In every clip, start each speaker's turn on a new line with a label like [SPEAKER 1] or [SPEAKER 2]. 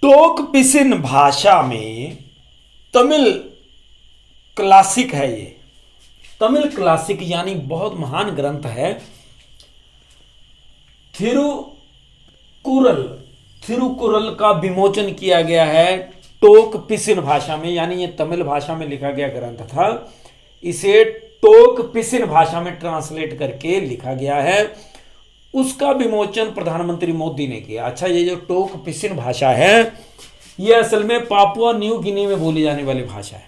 [SPEAKER 1] टोक पिसिन भाषा में तमिल क्लासिक है। ये तमिल क्लासिक यानी बहुत महान ग्रंथ है। थिरुकुरल का विमोचन किया गया है टोक पिसिन भाषा में, यानी ये तमिल भाषा में लिखा गया ग्रंथ था। इसे टोक पिसिन भाषा में ट्रांसलेट करके लिखा गया है। उसका विमोचन प्रधानमंत्री मोदी ने किया। अच्छा, ये जो टोक पिसिन भाषा है ये असल में पापुआ न्यू गिनी में बोली जाने वाली भाषा है।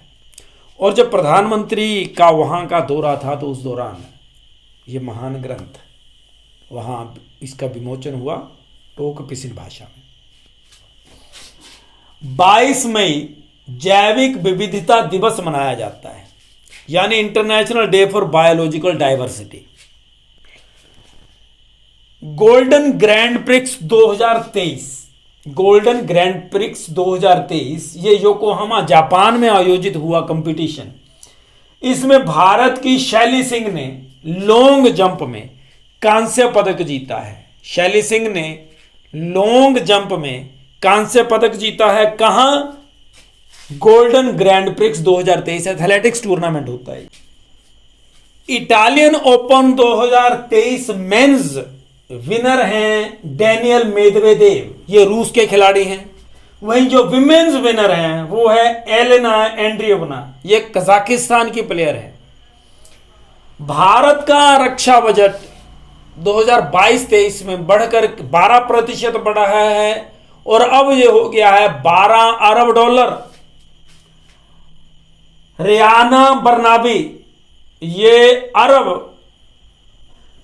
[SPEAKER 1] और जब प्रधानमंत्री का वहाँ का दौरा था तो उस दौरान ये महान ग्रंथ वहाँ इसका विमोचन हुआ टोक पिसिन भाषा में। 22 मई जैविक विविधता दिवस मनाया जाता है, यानी international day for biological diversity. Golden grand prix 2023 ये योकोहामा जापान में आयोजित हुआ कंपटीशन। इसमें भारत की शैली सिंह ने लॉन्ग जंप में कांस्य पदक जीता है। शैली सिंह ने लॉन्ग जंप में कांस्य पदक जीता है। कहां? Golden grand prix 2023 athletics tournament होता है। इटालियन ओपन 2023 मेंस विनर हैं डेनियल मेदवेदेव, ये रूस के खिलाड़ी हैं। वहीं जो विमेन्स विनर हैं वो है एलेना एंड्रियोवना, ये कजाकिस्तान की प्लेयर है। भारत का रक्षा बजट 2022-23 में बढ़कर 12% बढ़ा है और अब ये हो गया है 12 अरब डॉलर। रियाना बर्नाबी ये अरब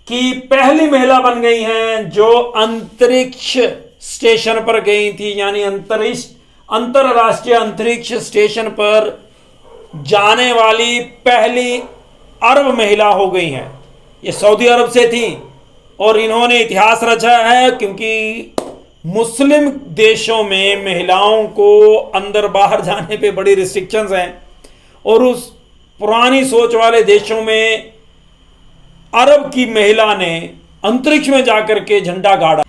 [SPEAKER 1] की पहली महिला बन गई हैं जो अंतरिक्ष स्टेशन पर गई थी, यानी अंतरराष्ट्रीय अंतरिक्ष स्टेशन पर जाने वाली पहली अरब महिला हो गई हैं। ये सऊदी अरब से थी और इन्होंने इतिहास रचा है, क्योंकि मुस्लिम देशों में महिलाओं को अंदर बाहर जाने पे बड़ी रिस्ट्रिक्शंस हैं और उस पुरानी सोच वाले देशों में अरब की महिला ने अंतरिक्ष में जाकर के झंडा गाड़ा।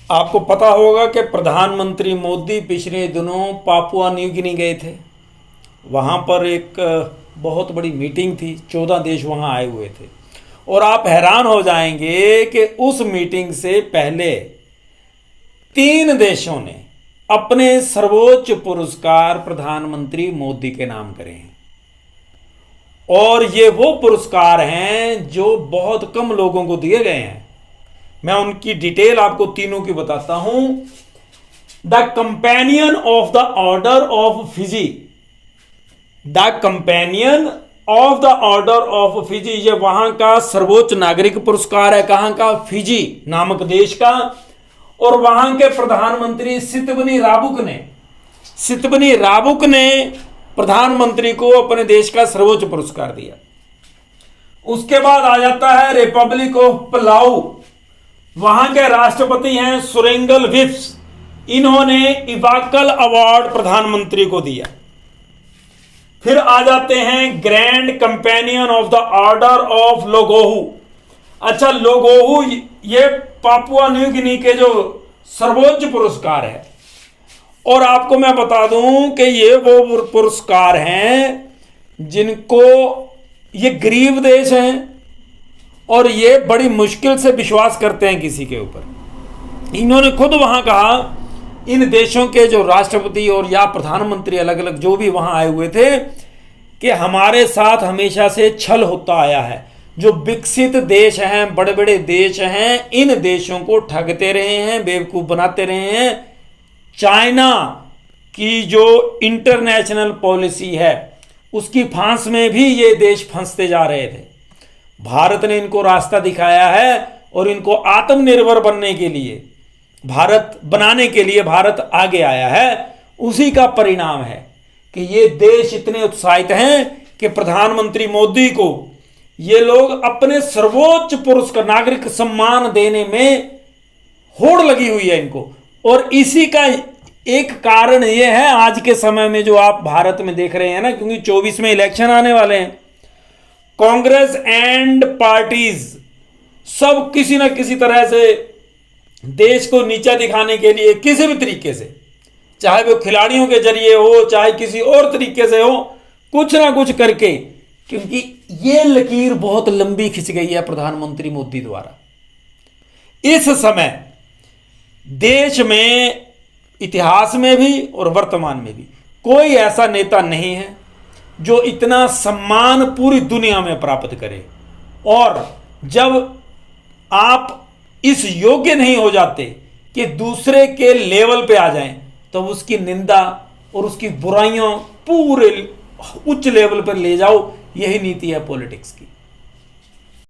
[SPEAKER 1] आपको पता होगा कि प्रधानमंत्री मोदी पिछले दिनों पापुआ न्यू गिनी गए थे। वहाँ पर एक बहुत बड़ी मीटिंग थी, 14 देश वहाँ आए हुए थे और आप हैरान हो जाएंगे कि उस मीटिंग से पहले 3 देशों ने अपने सर्वोच्च पुरस्कार प्रधानमंत्री मोदी के नाम करे हैं। और ये वो पुरस्कार हैं जो बहुत कम लोगों को दिए गए हैं। मैं उनकी डिटेल आपको तीनों की बताता हूं। The companion of the order of Fiji, the companion of the order of Fiji, ये वहां का सर्वोच्च नागरिक पुरस्कार है। कहां का? फिजी नामक देश का। और वहां के प्रधानमंत्री सितबनी राबुक ने प्रधानमंत्री को अपने देश का सर्वोच्च पुरस्कार दिया। उसके बाद आ जाता है रिपब्लिक ऑफ पलाऊ, वहां के राष्ट्रपति हैं सुरेंगल विप्स, इन्होंने इवाकल अवार्ड प्रधानमंत्री को दिया। फिर आ जाते हैं grand companion of the order of लोगोहू। अच्छा, लोगोहू ये पापुआ न्यू गिनी के जो सर्वोच्च पुरस्कार है। और आपको मैं बता दूं कि ये वो पुरस्कार हैं जिनको, ये गरीब देश हैं और ये बड़ी मुश्किल से विश्वास करते हैं किसी के ऊपर। इन्होंने खुद वहां कहा, इन देशों के जो राष्ट्रपति और या प्रधानमंत्री अलग अलग जो भी वहां आए हुए थे, कि हमारे साथ हमेशा से छल होता आया है। जो विकसित देश हैं, बड़े बड़े देश हैं, इन देशों को ठगते रहे हैं, बेवकूफ बनाते रहे हैं। चाइना की जो इंटरनेशनल पॉलिसी है उसकी फांस में भी ये देश फंसते जा रहे थे। भारत ने इनको रास्ता दिखाया है और इनको आत्मनिर्भर बनने के लिए, भारत बनाने के लिए भारत आगे आया है। उसी का परिणाम है कि ये देश इतने उत्साहित हैं कि प्रधानमंत्री मोदी को ये लोग अपने सर्वोच्च पुरस्कार नागरिक सम्मान देने में होड़ लगी हुई है इनको। और इसी का एक कारण यह है आज के समय में जो आप भारत में देख रहे हैं ना, क्योंकि 24 में इलेक्शन आने वाले हैं, कांग्रेस एंड पार्टीज सब किसी ना किसी तरह से देश को नीचा दिखाने के लिए किसी भी तरीके से चाहे वो खिलाड़ियों के जरिए हो, चाहे किसी और तरीके से हो, कुछ ना कुछ करके, क्योंकि ये लकीर बहुत लंबी खिंच गई है प्रधानमंत्री मोदी द्वारा। इस समय देश में, इतिहास में भी और वर्तमान में भी कोई ऐसा नेता नहीं है जो इतना सम्मान पूरी दुनिया में प्राप्त करे। और जब आप इस योग्य नहीं हो जाते कि दूसरे के लेवल पे आ जाएं, तो उसकी निंदा और उसकी बुराइयों पूरे उच्च लेवल पर ले जाओ। यही नीति है पॉलिटिक्स की।